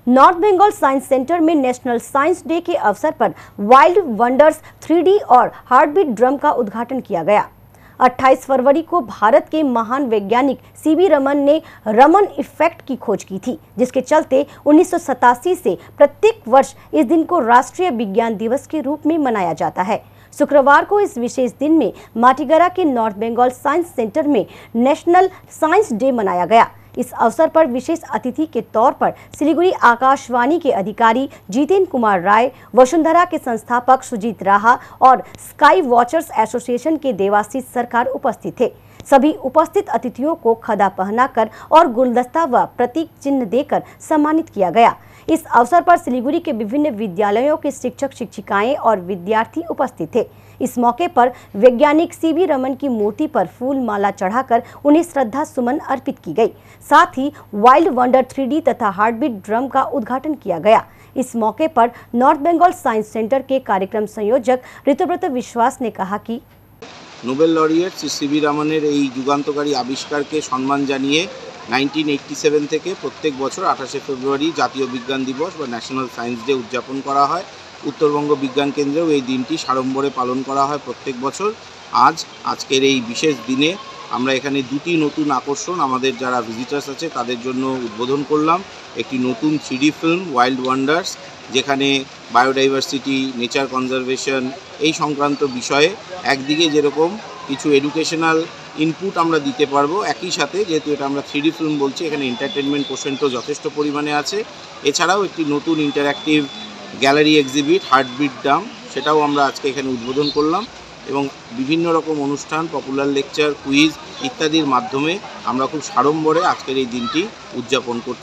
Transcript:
North Bengal science centre में national science day के अवसर पर वाइल्ड वंडर्स 3D और हार्टबीट ड्रम का उद्घाटन किया गया। 28 फरवरी को भारत के महान वैज्ञानिक सीवी रमन ने रमन इफेक्ट की खोज की थी, जिसके चलते 1987 से प्रत्येक वर्ष इस दिन को राष्ट्रीय विज्ञान दिवस के रूप में मनाया जाता है। शुक्रवार को इस विशेष दिन में माटीगरा के नॉर्थ बंगाल साइंस सेंटर में नेशनल साइंस डे मनाया गया। इस अवसर पर विशेष अतिथि के तौर पर सिलीगुड़ी आकाशवाणी के अधिकारी जितेन कुमार राय, वसुंधरा के संस्थापक सुजीत राहा और स्काई वॉचर्स एसोसिएशन के देवाशीष सरकार उपस्थित थे। सभी उपस्थित अतिथियों को खदा पहनाकर और गुलदस्ता व प्रतीक चिन्ह देकर सम्मानित किया गया। इस अवसर पर सिलीगुड़ी के विभिन्न विद्यालयों के शिक्षक शिक्षिकाएं और विद्यार्थी उपस्थित थे। इस मौके पर वैज्ञानिक सीवी रमन की मूर्ति पर फूल माला चढ़ाकर उन्हें श्रद्धा सुमन अर्पित की गई। साथ ही वाइल्ड वंडर 3D तथा हार्टबीट ड्रम का उद्घाटन किया गया। इस मौके पर नॉर्थ बंगाल साइंस सेंटर के कार्यक्रम संयोजक ऋतुव्रत विश्वास ने कहा कि নোবেল লরিয়েট শ্রী সিভি রমনের এই যুগান্তকারী আবিষ্কারকে সম্মান জানিয়ে 1987 থেকে প্রত্যেক বছর 28 ফেব্রুয়ারি জাতীয় বিজ্ঞান দিবস বা ন্যাশনাল সায়েন্স ডে উদযাপন করা হয়। উত্তরবঙ্গ বিজ্ঞান কেন্দ্রেও এই দিনটি সাড়ম্বরে পালন করা হয় প্রত্যেক বছর। আজকের এই বিশেষ দিনে আমরা এখানে দুটি নতুন আকর্ষণ আমাদের যারা ভিজিটার্স আছে তাদের জন্য উদ্বোধন করলাম। একটি নতুন 3D ফিল্ম ওয়াইল্ড ওয়ান্ডার্স, যেখানে বায়োডাইভার্সিটি, নেচার কনজারভেশন এই সংক্রান্ত বিষয়ে একদিকে যেরকম কিছু এডুকেশনাল ইনপুট আমরা দিতে পারবো, একই সাথে যেহেতু এটা আমরা 3D ফিল্ম বলছি এখানে এন্টারটেনমেন্ট পোর্শনটাও যথেষ্ট পরিমাণে আছে। এছাড়াও একটি নতুন interactive gallery exhibit heartbeat drum, সেটাও আমরা আজকে এখানে উদ্বোধন করলাম এবং বিভিন্ন রকম অনুষ্ঠান, পপুলার লেকচার, কুইজ ইত্যাদির মাধ্যমে আমরা খুব সাড়ম্বরে আজকের এই দিনটি উদযাপন করছি।